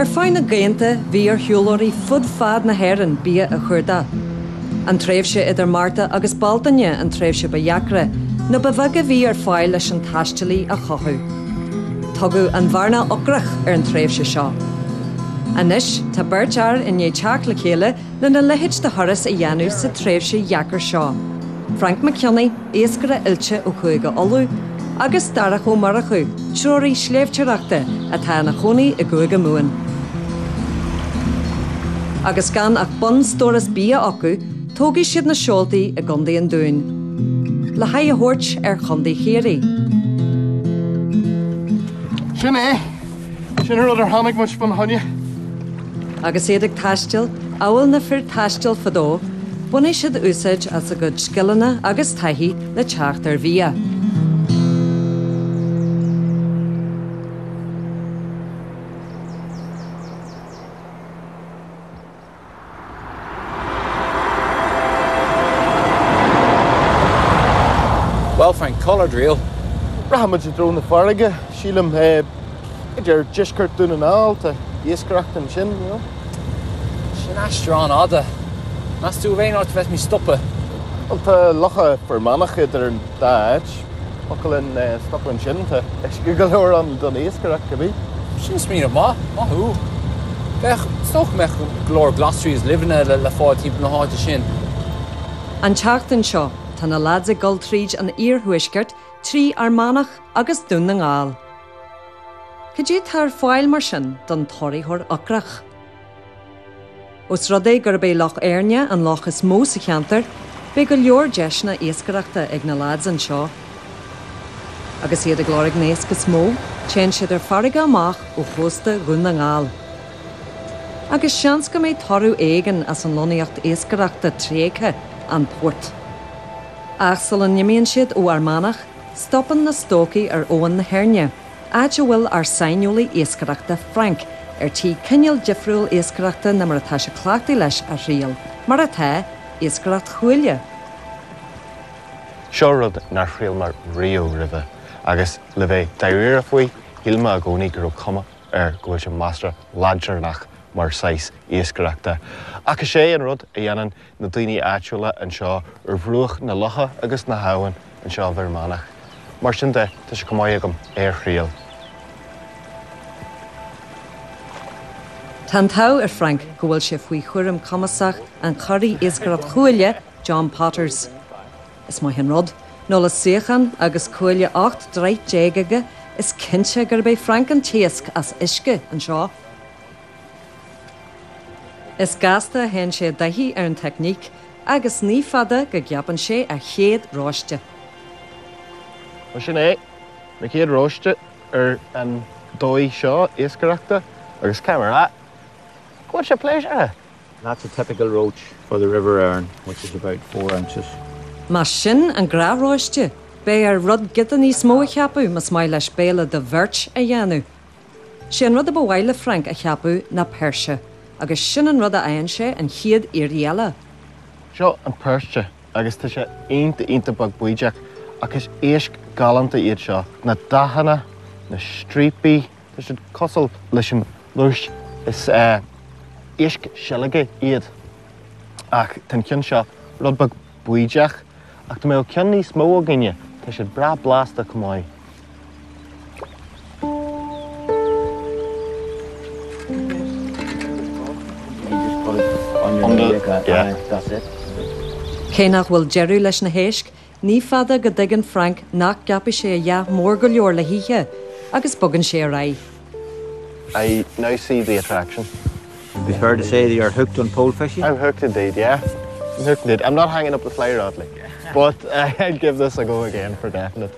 fáin na gaanta bhí ar shiúlóirí fud fad na haireann bia a chuirda. An tréimhse idir Marta agus Baltaine an tréimhse ba Iacra, na ba bhaga bhí ar fáil leis an taistilí a chothú. Tugadh an bharna ocrach ar an tréimhse seo. Anis, tá beirtear in é teach le chéile na na leithid de thoras a dhéanú sa tréimhse Iacra seo. Frank McKinney, éascara ilte ó chuige olú, agus darach ó mar a chu, seoirí sléimhteachta a tá na chonaí a guaige muin. Agus gan ach bun stóras bia acu, tógaí siad na seoltaí a gundaí an dún. Le haigh a thuirt ar chundaí chéirí. Sin é, sin ar idir tháinig muid bun honne. Agus éidir taistil, áil na fir taistil fadó, buna siad úsáid as a gud scileanna agus taithí le teacht ar bhia. Well, Frank, colour drill. Rahamid drone na farige, sílam idir discart dún an áil tá iascracht an sin, you know. Sin astrán ada. Nas tú bhéin áit bheith mi stoppe. Wel tá locha formanach idir an dáid, ocail in stoppe an sin tá ysgugolóir an don iascracht go bhí. Sin smír ma hú. Bech, stoch mech glór glastries livna le fáid típ na háte sin. An teachtain seo, tá na lads a gultríd an iarhuisgart, trí armánach agus dún na ngáil. Cydí tar fáil mar sin don thoirithor ocrach. Os rudé gur bé loch airne an loch is mó sa cheantar, bé go leor deis na éascareachta ag na lads an seo. Agus iad a glórig néas go smó, tén siad ar farige amach ó chósta gún na ngáil. Agus seans go méid thorú éigen as an lonaíocht éascareachta trécha an port. Ach sal an nimíonn siad ó armánach, stoppan na stócaí ar óan na hairne, áide bhfuil ar sainiúlaí éascareachta Frank, ar tí cineal difriúil éascareachta na mar atá se cleachtaí leis a rial, mar atá éascareacht chuaille. Seo rud nar rial mar rio ribh, agus le bheith daoire faoi, hilma a gcónaí gur cuma ar go bhfuil se mastra ládsearnach mar sais éascareachta. Agus sé an rud a dhéanann na daoine áitiúla an seo ar bhrúach na locha agus na hawan an seo bhirmánach. Mar sin de, tá se cumáid agam ar rial. Tá tá ar Frank go bhfuil sé faoi chuirim cumasach an choirí éascareacht chuaille John Potters. Is mai an rud, nó le suachan agus chuaille 8 dreit déagaige is cinse gur bé Frank an téasc as isce an seo. Is gasta hen sé daithí ar an techníc agus ní fada go gceapan sé a chéad ráiste. Mar sin é, na chéad ráiste ar an dóí seo éascareachta agus camera. What's your pleasure? That's a typical roach for the River Erne, which is about 4 inches. Mas sin an gra ráiste, bé ar rud gitan ní smó a cheapú mas mai leis béle de bhirt a dhéanú. Sin rud a bhhaile Frank a cheapú na perse, agus sin an rud a aon sé an chiad iríala. Seo an perse, agus tá sé aonta bag buideach, agus éisc galanta iad seo, na dahanna, na strípaí, tá sé cosal leis an lúis is éisc sealaige iad. Ach, tan cinn seo rud bag buideach, ach tá mé ceann ní smó a gine, tá sé bra blasta cumáid. That's it. Cénach bhfuil jeirú leis na héisc, ní fada go dtuigeann Frank nach gapi sé a dheath mór go leor le híthe, agus bogann sé a raibh. I now see the attraction. It'd be fair to say that you're hooked on pole fishing? I'm hooked indeed, yeah. I'm hooked indeed. I'm not hanging up the fly rod, like, but I'd give this a go again for definite.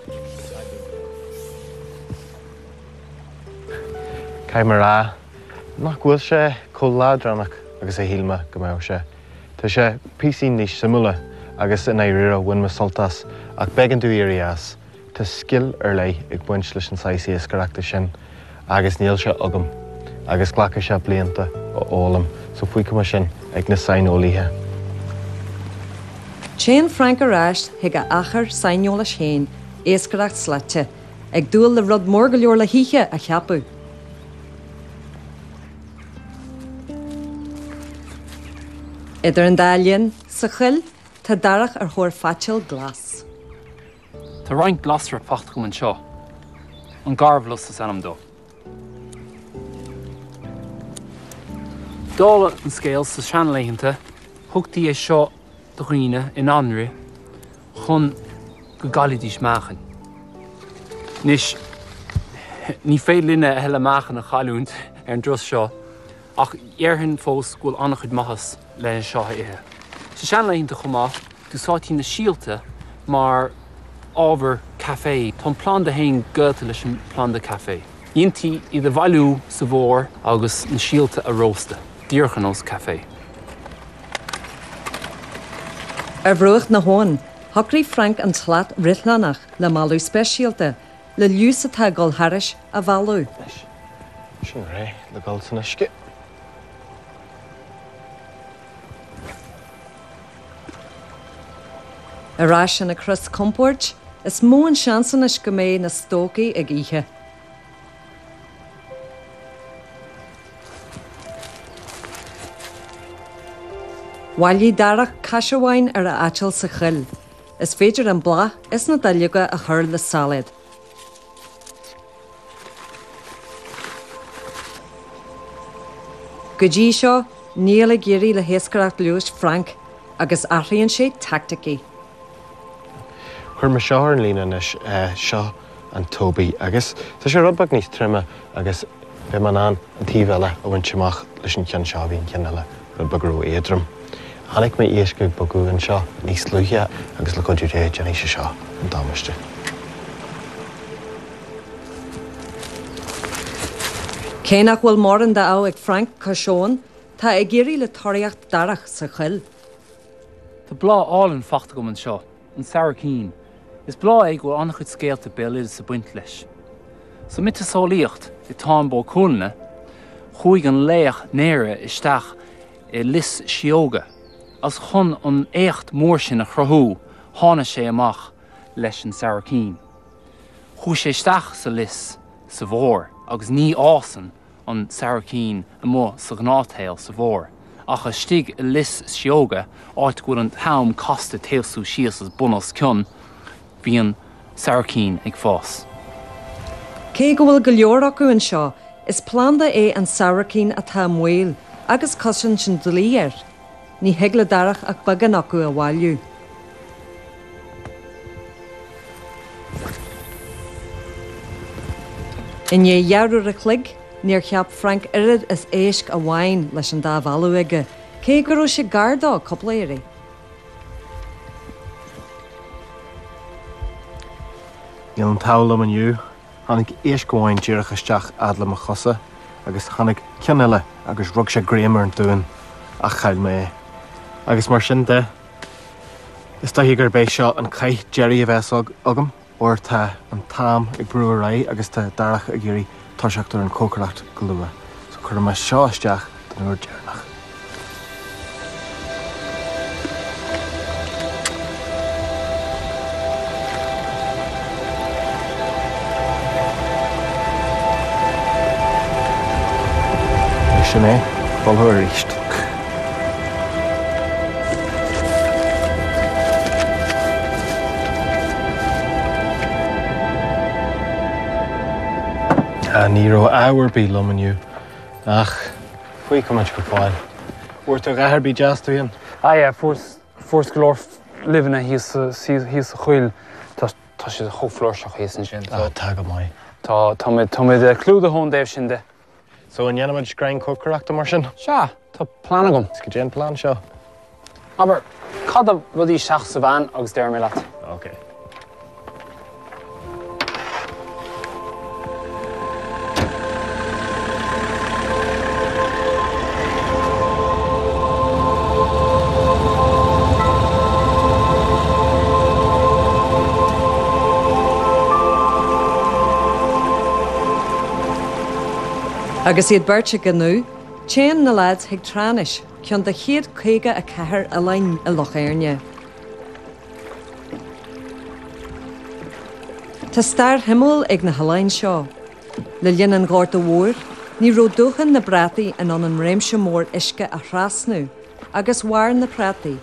Caimara, nach bhfuil sé cóladranach agus é hílma go mbeadh sé. Tá sé písí níos simúla agus in éireadh bhain soltas ach began tú irías tá skill ar lei ag buint leis an saisi éascareachta sin agus níl sé agam agus ghlacha sé blianta ó ólam so faoi cuma sin ag na sainolíthe. Chéan Frank aráist hiag a achar sainneola chéin, éascareacht slate, ag dúil le rud mór go leor le híthe a cheapú. Idir an dálíonn sa chuil tá darach ar chóir faitiil glas. Tá roiint glasar pacht go an seo. An garbhlas is anam dó. Dála an scéal sa seanléitheanta, thugtaí é seo doghine in anra chun go galidís máchan. Nis, ní féad linne a heile máchan a chaúint ar an dros seo, ach éarthann fós gúil annach chud maithas le an seo ithe. Sa seanléitheanta chumá, úsáidtí na síalta mar ábhar café, tá plán de haon gcuirte leis an plán de café. Iontaí iad a bhailú sa bhór agus na síalta a rósta, díorchan os café. Ar bhruacht na háin, thocraí Frank an tlaat ritlanach le malú speisialta, le liús atá gol haris a bhalú. Sin ré le gáil san isce. Arás na crus comport, is mó an seansan is go mé na stócaí ag ihe. Bhailí darach caisehhain ar a aitil sa chuil, is féidir an bla is na daileoga a chur le salad. Go dtí seo, níl a géirí le héascaracht luas Frank agus athraíonn sé tacticí. Chuir mar seo an lína is seo an Toby agus tá sé rubbag níos trimme agus bheith man an tíbheile a bhain teach leis an cean seo bhíon ceanile rubbagrú éadrom. Tháinig mé iascaigh bagú an seo níos luithe agus le chuidir réid an éise seo an dámaiste. Cé nach bhfuil mór an dá ag Frank Cosseán, tá ag géirí le toiríocht darach sa chuil. Tá blá álann fachta go an seo, an Saracín. Is blá ag bhfuil annach chud scéalta béilead sa buint leis. So mit sálaíocht i támbó cúlna, chuig an léach néire isteach i lis sióga, as chun an écht mór sin a chrathú tháina sé amach leis an Saracín. Chú sé isteach sa lis sa bhór, agus ní ásan an Saracín a mó sa gnátail sa bhór. Ach a stig i lis sióga áit gúil an tham costa tailsú síos as bunas cion, bhí an Saracín ag fós. Cé go bhfuil go leor acu an seo, is planda é an Saracín atá mhail agus cosan sin dlíar. Ní heagla darach ach bagan acu a bhailú. In é dhearú a chlig, níor cheap Frank irid is éisc a bhain leis an dá bhalú aige. Cé go raibh sé gardá coppléirí. Níl an tála man nniu, tháinig éiscomháin díireach isteach adla a chosa agus tháinig ceanile agus rug sé gréamar an dúin a chail mé. Agus mar sin de, is tá gur béis seo an caith Jerry a bheits agam, or tá an tam ag brú a raí agus tá darach a géirí táseachtar an cócaracht go lua. So chuir me seo isteach den uair dearnach. Sin é, ballthúir ríist. Ní raibh ábhar bí lomaniu ach faoi cumaint go fáil. Uairt a gcathair bí deas tú Fós go leor livna híos a chuil, tá sé chomhlóirseach híos an sin. Tá go maiid. Tá mé de clúd a hón déobh sin de. So an dhéanamid scrain cócaraachta mar sin? Se, tá plán agam. Is go déan plán seo? Aber cad a rudí seach sa bhain agus déir mé leat. OK. Agus iad beirte ganú, téan na lads heag tránis, ceann de chéad chéige a cethir a lainn a lochairne. Tá stair himúil ag na haláin seo. Le linn an gáirt a mhór, ní ró dúchan na brataí in an réimse mór isce a thrasnú, agus bhair na prátaí.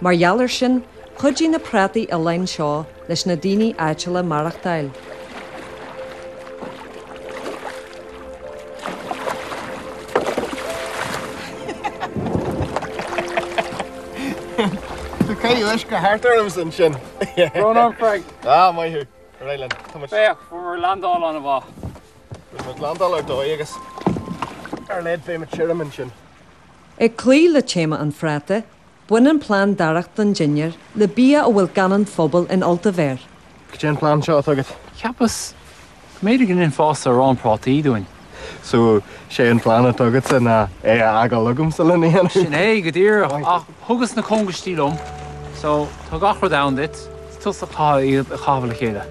Mar gheallar sin, chuidí na prátaí a lein seo leis na daoine áitiúla marachtail. Cai leis go háartarm san sin. Ronan Frank. Maithú. Réilean. Bech, for Landal on a bha. Mas landal ar dó agus ar leid fé mit siirman sin. I clí le téma an fráta, buin an plán daracht an jinnear le bia ó bhfuil ganan phobal in Alta Ver. Cén plán seo agad. Chiapas, méidir gin in fásta rán prátaí doin. So sé an plán agad san é agal lugum sa leníana. Sin é go dtír ach thugus na congastílum, so tá gachar down dit, tus a chábhla chéile.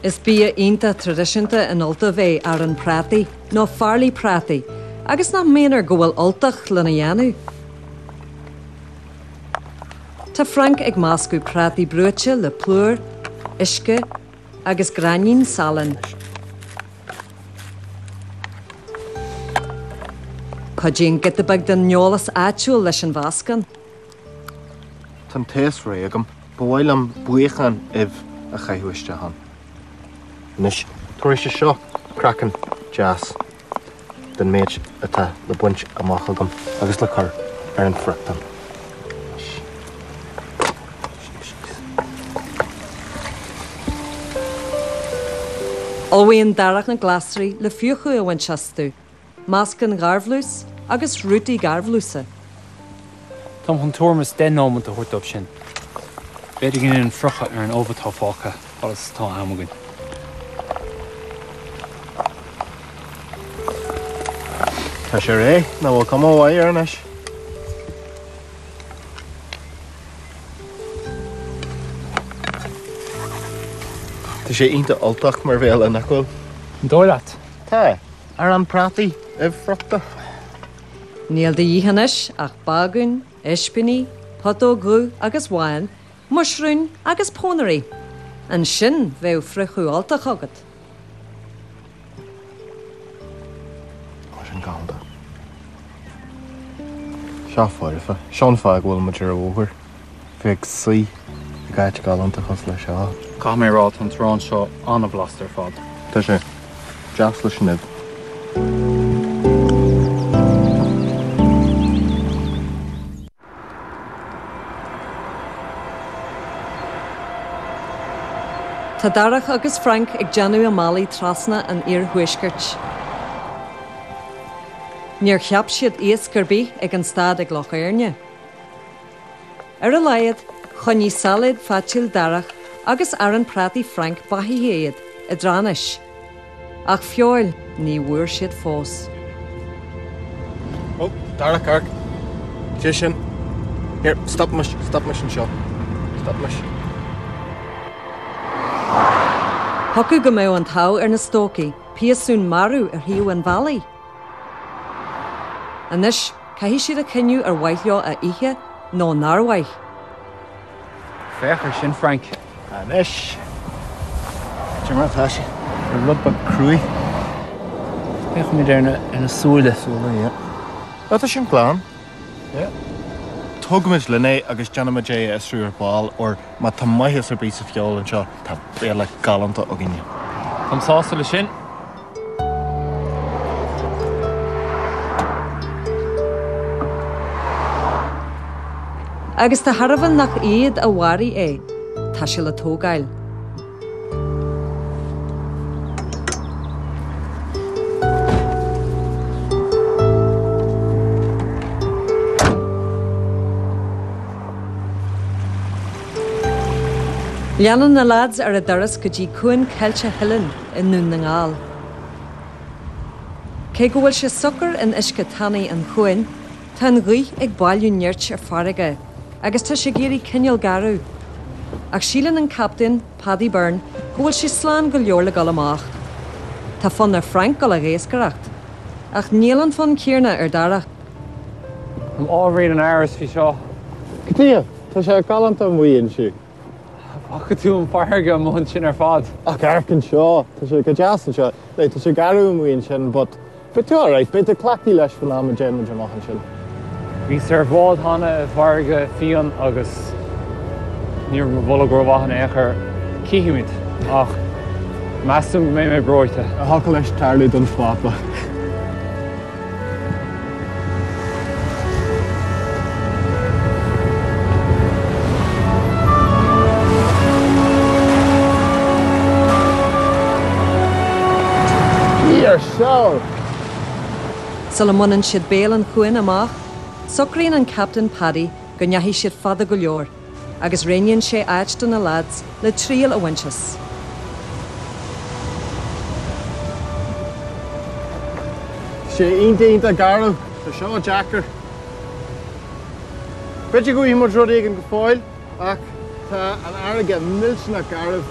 Is bia ionta tradiisianta in Alta Ve ar an prátaí, nó farlí prátaí, agus nach méonar go bhfuil oltach lena dhéanú. Tá Frank ag máscú prátaí brúite le plúr, isce agus granín salan. Codín gitabag den neolalas áitiúil leis an bhascan. Tan téas ré agam, bhfuil am buíchan ibh a chaithhuiste han. Nis, tuair sé seo crackan jazz den méid atá le buint amach agam agus le chur ar an frachtan. Alwaíon darach na glasraí le fiúchu a bhain seastú, máscan garbhlús agus rútaí garbhlúsa. Tá chun tuamas den nómant a thuirt op sin. Beidir gin in frucha ar an óbhatá fácha agus tá amagan. Tá sé ré, na bhfuil cum bhhaid ar anis. Tá sé ionta oltach mar bhéal in acuil. Dóileat. Tá, ar an prátaí ibh frachta. Níl de dhéhanis ach bagún, ispinní, potógrú agus bháin, mushrún agus pónarí. An sin bheith frichú altach agad. Sin gáda. Seo fáifa, seán fáig bhfuil muid ar a bhóthar. Bheag saoi i gaiite galanta chus le seo. Cá mé rát an trán seo anna blaster fad. Tá sé, deas leis sin ibh. Tá darach agus Frank ag deanú amálaí trasna an iarhuaisgurt. Níor cheap siad iascarbí ag an stad ag Lochairne. Ar a laiad, chuní salad fatil darach agus ar an prátaí Frank bahí héad a dránis. Ach feoil ní bhuair siad fós. Oh, darach arc. Dé sin. Here, stop me sin seo. Stop me. Hocu go mé an tau ar na stócaí, piasún marú ar hiú an bhalaí. Anis, caihí siad a ciniú ar waithio a ihe nó narwaith. Fechar sin Frank. Anis. Ti'n mar tá sé. Ar lubba crúi. Fech mi dar in a súla. Súla, ie. Tá sin plán. Ie. Tugmuid lené agus Janama J is rúar báil or má tá maithas ar bís a fiol an seo tá béle galanta a gine. Tam sásta le sin. Agus tá harbhan nach iad a bhharí é, tá sé le tógáil. Leanan na lads ar a doras go dtí cuain ceilte hillen in nún na ngáil. Cé go bhfuil sé sucar in isce tannaí an chuin, tá an ghuí ag bailú neart ar farige, agus tá sé géirí cineal garú. Ach sílan an captain, Paddy Byrne, go bhfuil sé slán go leor le gal amach. Tá fan ar Frank go le réascaracht, ach níl an fan cíarna ar darach. Am ábhríad an airas fi seo. Ctí, tá sé galanta mhuiíonn siú. Acha tú an farge am mún sin ar fad. Ach arcan seo, tá sé go deas an seo. Lei, tá sé garú mhuiíonn sin, but tú áráit, bit a clachtaí leis fan am a déanamid amach an sin. Bhí ar bhád hána bharga fion agus níor bhla go bhhaithna éair cíimiid ach meastum mé mé broite. A hacha leis tarlú don fápa. Íar seo! Solomon siad bélan chuin amach, socraíonn an Captain Paddy go neahí siad fada go leor, agus réonn sé áit do na lads le tríal a bhainteas. Sé ionta garú, tá seo Jackar. Beidir go imar rud éigean go fáil, ach tá an airge milsna garú.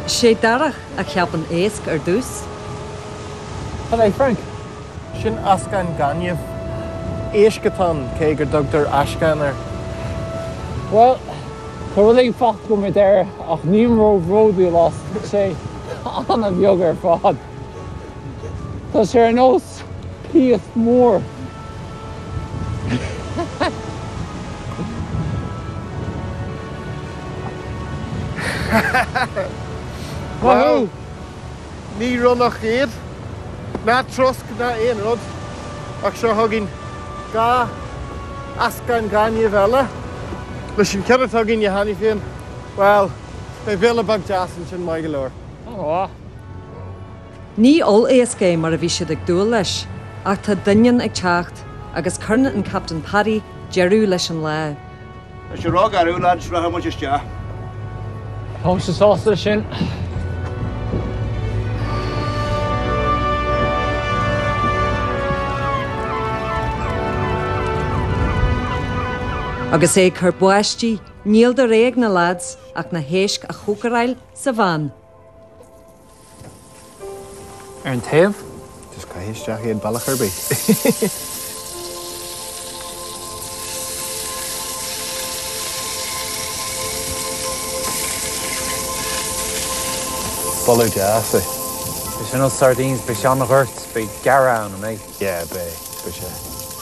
Sé darach a cheapan éasc ar dús. Hello, Frank. Sin ascan ganniamh éiscatán cé gur dugtar ascanar. Well, chuir é facht go mé there ach níomró ródú las sé anna bheog ar fád. Tá sé ar nós píoth mór. Wow! Ní runnach géad, na trosc na éon rud, ach seo thuginn gá ascan ganniamh eile. Leis sin cead thuginn i haní féin, well, bé bhéle bag deasan sin mai go leor. Oh, Ní ol éascé mar a bhí siad ag dúil leis, ach tá duine ag teacht agus churna an Captain Paddy jeirú leis an le. Is sé rá garú lads ra muid is te. Thom sa sásta sin. Agus é chur buaistí níl do réag na lads ach na héisc a chucaráil sa bhain. Ar an taobh? Just go héisteach iad bailach ar bí. Bolú deasa. Bhí sin ó sardines be seán na ghirt be gara an mé. Yeah, bé sé.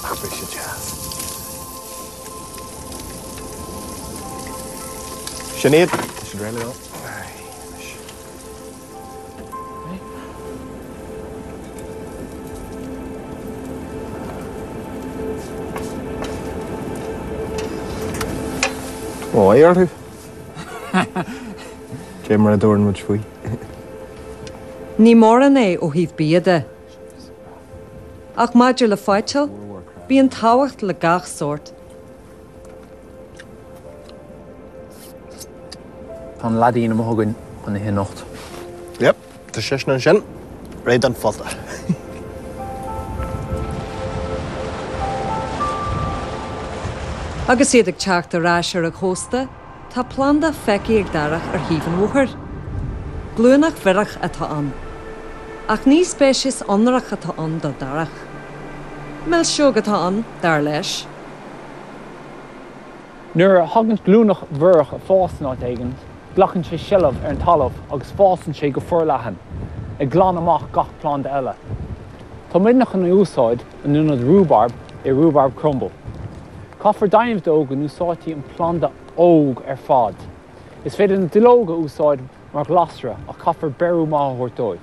Ach, bé sé deas. Sinead, is réile go. Ó, éarthú. Dé mar a dúran muid faoi. Ní mór an é ó híh bíada. Ach maidir le fáitil, bí an táhacht le gach sort. Tá ladí na mothgann an hé nocht. Yep, tá sisna sin, réid an fáta. Agus iad ag teacht a ráis ar a chósta, tá planda feici ag darach ar híh an mhuachar. Glúnach bhirach atá an. Ach ní spéis anrach atá an do darach. Mel seo atá an, dar leis. Nuair a thugant glúnach bhirach a fásanát éigean, blachann sé sillamh ar an talamh agus fásann sé go forleathan, ag glan amach gach planda eile. Tá midnach an úsáid an núnad rhubarb i rhubarb crumble. Caithfar daimh dóg an úsáidtí an planda óg ar fad. Is féidir an duilóga úsáid mar glasra a caithfar beirú máthúir dóibh.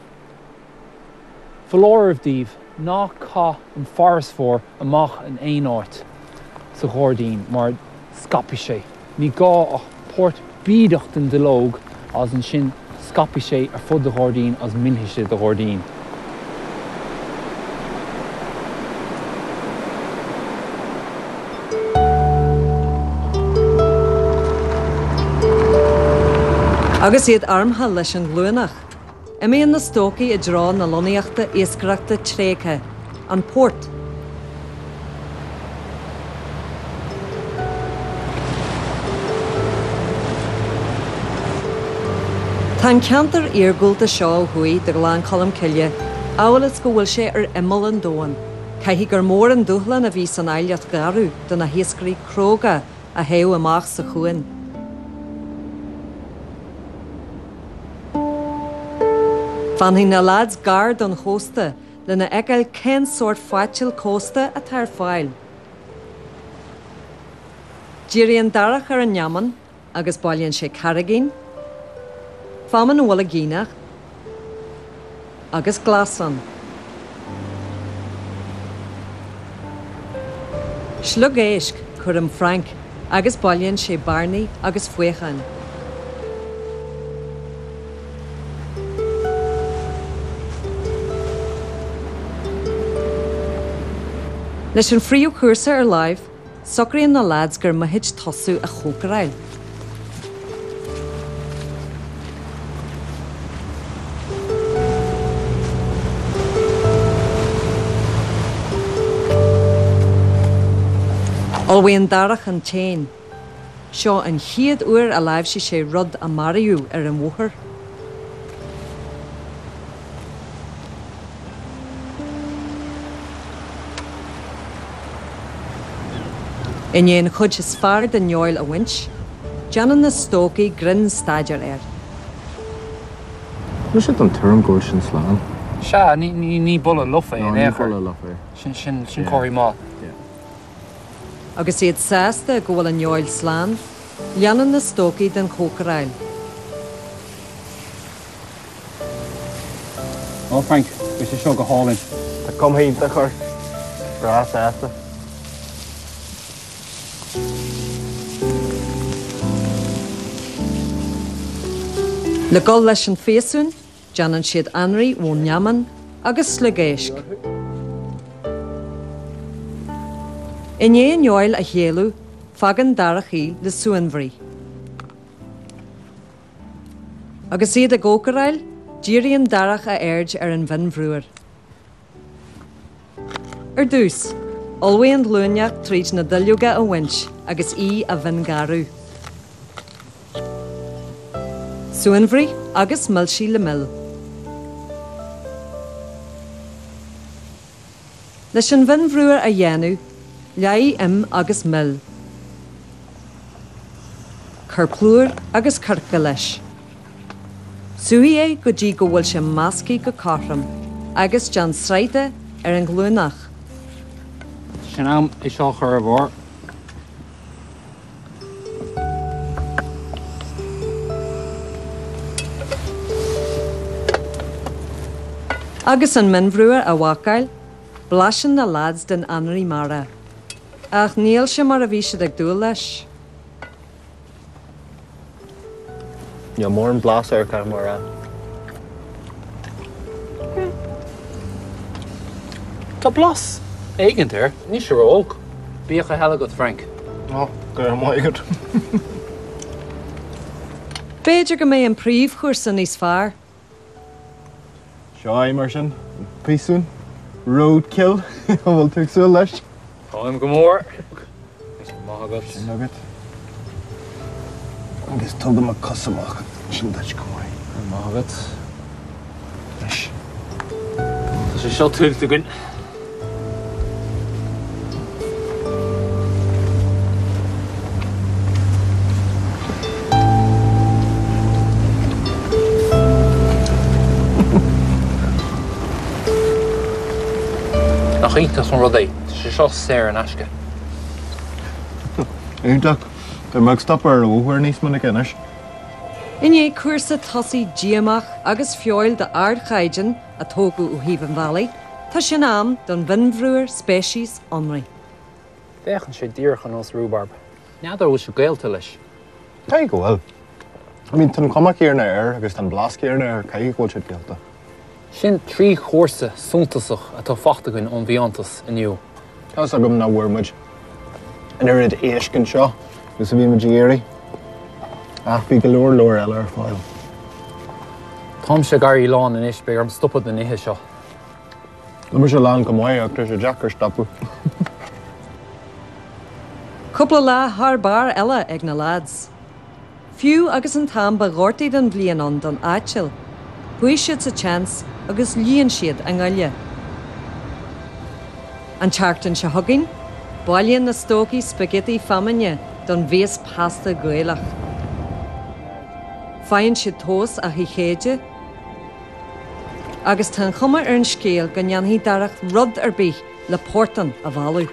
Folóirmhdíobh ná cá an farasfór amach an éonáit sa ghordín mar scapi sé. Ní gá ach port bídacht an duilóg as an sin scapi sé ar fud de ghordín as minhiise de ghordín. Agus iad armtha leis an glúnach. Imíonn na stócaí i drá na lonaíochta éascaireachta trécha, an port. Tá ceantar iargúilta seo thuí de gláán colm ciile, áhalas go bhfuil sé ar imil an dóin, caithfí gur mór an dúthlan a bhí san aileat garú do na hiascarí cróga a thaobh amach sa chuain. Fanhí na lads gar don chósta lena egail cén sort fátil cósta a tar fáil. Díríonn darach ar an neaman agus bailíonn sé carragén, faman bhla gínach agus glasan. Slug éisc chuirm Frank agus bailíonn sé Barney agus fuochan. Leis an fríú cuasa ar láimh, socraíonn na lads gur maithid tosú a chócaráil. Olbhaíonn darach an téin. Seo an chiad uair a láimh sé rud a mariú ar an mhuachar. Inéon chud is fearr den neoil a bhaint, Janan na stócaí grin staidir air. Nu sé an term ggóil sin sláán. Se ní bulla lufa in éair. Sin choirí má. Agus iad sásta go bhfuil an neoil slán, leanan na stócaí den chócaráil. Oh, Frank, we should show go hauling. Tá com hénta chur rás éasta. Le gol leis an féasún, Janan siad anraí ó neaman agus slugéisc. Iné neoil a chéalú, fagan darach í le suanmhrí. Agus iad a ggócaráil, díríonn darach a aird ar an bhinbhrúir. Ar dús, olbhaíonn lúneach tríd na duilúga a bhaint agus í a bhingarú. Suanmhrí agus milsí le mill. Leis an bhinbhrúir a dhéanú, leí agus mill. Cur plúr agus curca leis. Suí é go dtí go bhfuil sé máscaí go carram, agus Jan sreide ar an glúnach. Sin am is seo chur a bhór. Agus an minbhrúir a bhacail, blasan na lads den anraí mara. Ach níl sé mar a bhí siad ag dúil leis. Ja, mór an blas ar car mar an. Tá blas éigent ar, ní sé óg. Bíocha heile go Frank. No, gur an maigad. Béidir go mé an príomh chuirsa níos fearr. Seo é mar sin, písún, roadkill, bhfuil tuagsú leis. Táim go mór. Mágad. Nugget. Agus tugam a cosamach sin dait go mai. Mágad. Leis. Tá sé seo tuilte gin. Nach íntas an rud é, sé seo séir an aisce. Úntaach, tá mag stoppar ar óhuair níos muna cinis. Iné cuasa tosaí díamach agus feoil de ardchaidan a tógu ó Híban Valley, tá sin am don bhinbhrúir spéisiís anraí. Déchan sé díorchan os rúbarb. Neadar bhfuil sé gailte leis. Tá go bhfuil. I mean, tan comach ar na air agus tan blasc ar na air, cai go siad gealta. Sin trí chóirsa suntasach atá fachtagann ón bhíontas iniu. Tás agam na bhuairmuid. An irid éiscin seo, gus a bhí muid géirí. Ach, bhí go leor eile ar fáil. Tám sé garí lán in isbe am stoppad na nithe seo. Lumar sé lán go mhaith ach sé Jackar stoppu. Cúpla lá thar eile ag na lads. Fiú agus an tam ba ghortaí den bblion an don áitiil. Bhuaigh siad sa chance agus líonn siad an gáile. An teachtain se thugainn, bailíonn na stócaí spaghetti famaine don bhíos pasta gaelach. Fáinn siad tós a chéide, agus tá chuma ar an scéal go ndeannaí darach rud ar bith le pórtan a bhálú.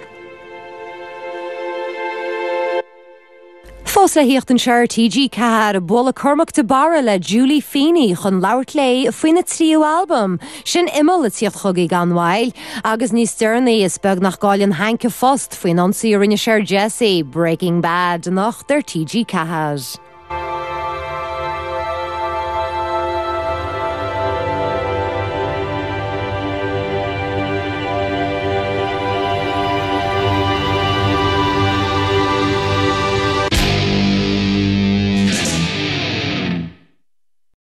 Fós le hiocht an seir TG Cahar a bula cormach de bara le Julie Feeney chun labhart lé faoine tríú album. Sin imol le tíocht chugaí gan mhail, agus níos stearnaí is beag nach gáilíonn Hank Fust faoin ansaí rinne seir Jesse, Breaking Bad nach der TG Cahar.